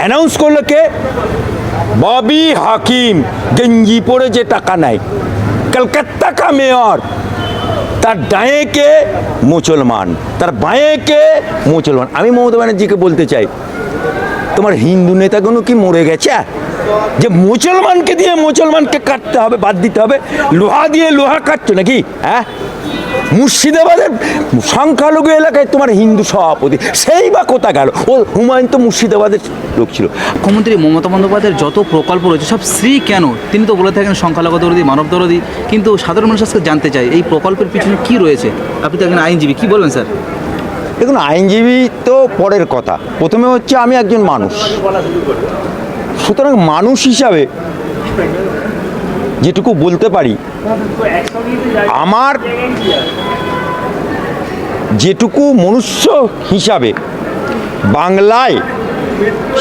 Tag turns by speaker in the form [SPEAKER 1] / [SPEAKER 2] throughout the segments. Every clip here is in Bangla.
[SPEAKER 1] অ্যানাউন্স করলো কে? ববি হাকিম, গেঞ্জি পরে যে টাকা নেয়, কলকাতা কা মেয়র। তার ডায়ে কে? মুসলমান, তার বাঁয়ে কে? মুসলমান। আমি মমতা ব্যানার্জিকে বলতে চাই, তোমার হিন্দু নেতাগুলো কি মরে গেছে যে মুসলমানকে দিয়ে মুসলমানকে কাটতে হবে, বাদ দিতে হবে? লোহা দিয়ে লোহা কাটছো নাকি? হ্যাঁ, মুর্শিদাবাদের সংখ্যালঘু এলাকায় তোমার হিন্দু সভাপতি, সেই বা কোথা গেল? ও হুমায়ুন তো মুর্শিদাবাদের লোক ছিল।
[SPEAKER 2] মুখ্যমন্ত্রী মমতা বন্দ্যোপাধ্যায়ের যত প্রকল্প রয়েছে সব শ্রী কেন? তিনি তো বলে থাকেন সংখ্যালঘু দরদি, মানব দরদি, কিন্তু সাধারণ মানুষ আজকে জানতে চায় এই প্রকল্পের পিছনে কি রয়েছে। আপনি তো একজন আইনজীবী, কি বলবেন স্যার?
[SPEAKER 1] দেখুন, আইনজীবী তো পরের কথা, প্রথমে হচ্ছে আমি একজন মানুষ। সুতরাং মানুষ হিসাবে যেটুকু বলতে পারি, আমার যেটুকু মনুষ্য হিসাবে, বাংলায়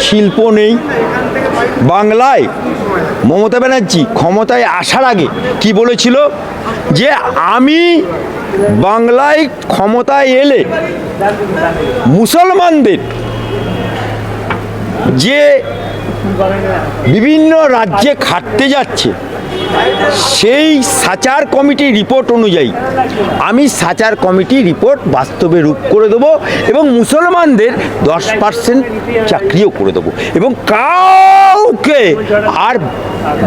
[SPEAKER 1] শিল্প নেই। বাংলায় মমতা ব্যানার্জি ক্ষমতায় আসার আগে কি বলেছিল? যে আমি বাংলায় ক্ষমতায় এলে মুসলমানদের যে বিভিন্ন রাজ্যে খাটতে যাচ্ছে, সেই সাচার কমিটি রিপোর্ট অনুযায়ী আমি সাচার কমিটি রিপোর্ট বাস্তবে রূপ করে দেবো এবং মুসলমানদের 10% চাকরিও করে দেবো এবং কাউকে আর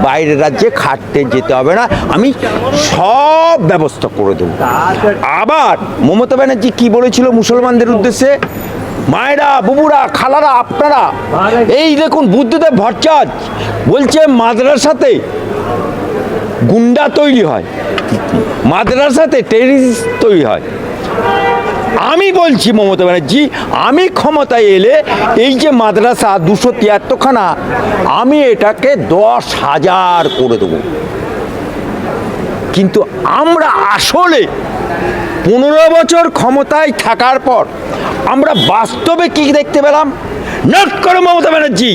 [SPEAKER 1] বাইরের রাজ্যে খাটতে যেতে হবে না, আমি সব ব্যবস্থা করে দেবো। আবার মমতা ব্যানার্জি কি বলেছিল মুসলমানদের উদ্দেশ্যে? মায়েরা, বুবুরা, খালারা, আপনারা এই দেখুন, বুদ্ধদেব ভট্টাচার্য বলছে মাদ্রাসাতে গুন্ডা তৈরি হয়, মাদ্রাসাতে টেররিস্ট তৈরি হয়। আমি বলছি মমতা ব্যানার্জি, আমি ক্ষমতায় এলে এই যে মাদ্রাসা 273খানা, আমি এটাকে 10,000 করে দেবো। কিন্তু আমরা আসলে 15 বছর ক্ষমতায় থাকার পর আমরা বাস্তবে কি দেখতে পেলাম? নোট করো মমতা ব্যানার্জি,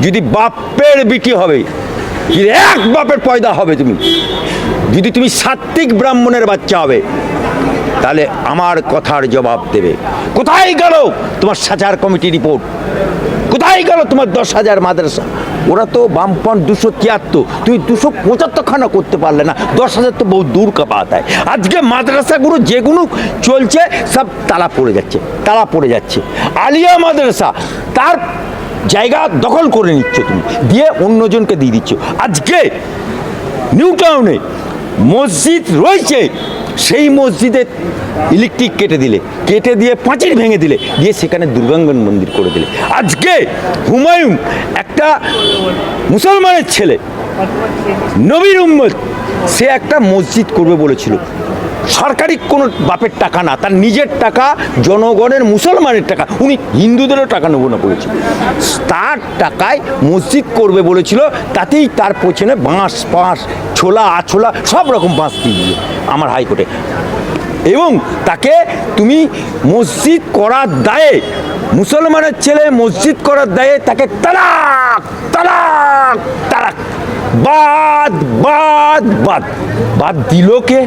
[SPEAKER 1] যদি বাপের বিটি হবে, যদি এক বাপের পয়দা হবে তুমি, যদি তুমি সাত্ত্বিক ব্রাহ্মণের বাচ্চা হবে, তাহলে আমার কথার জবাব দেবে। কোথায় গেল তোমার সাচার কমিটি রিপোর্ট? কোথায় গেল তোমার 10,000 মাদ্রাসা? ওরা তো বামপন্থ 273, তুমি 275খানা করতে পারলে না। 10,000 তো বহু দূর কা বাত হয়। আজকে মাদ্রাসাগুলো যেগুলো চলছে সব তালা পড়ে যাচ্ছে, তালা পড়ে যাচ্ছে। আলিয়া মাদ্রাসা তার জায়গা দখল করে নিচ্ছ তুমি, দিয়ে অন্যজনকে দিয়ে দিচ্ছ। আজকে নিউ টাউনে মসজিদ রয়েছে, সেই মসজিদে ইলেকট্রিক কেটে দিলে, কেটে দিয়ে পাঁচিল ভেঙে দিলে, দিয়ে সেখানে দুর্গাঙ্গন মন্দির করে দিলে। আজকে হুমায়ুন একটা মুসলমানের ছেলে, নবীর উম্মত, সে একটা মসজিদ করবে বলেছিল, সরকারি কোনো বাপের টাকা না, তার নিজের টাকা, জনগণের, মুসলমানের টাকা, উনি হিন্দুদেরও টাকা নেবো না বলেছিল, তার টাকায় মসজিদ করবে বলেছিল। তাতেই তার পেছনে বাঁশ পাঁশ, ছোলা আছোলা সব রকম বাঁশ দিয়ে দিল আমার হাইকোর্টে। এবং তাকে তুমি মসজিদ করার দায়ে, মুসলমানের ছেলে মসজিদ করার দায়ে তাকে তালাক তালাক তালাক, বাদ বাদ বাদ, বাদ দিল কে?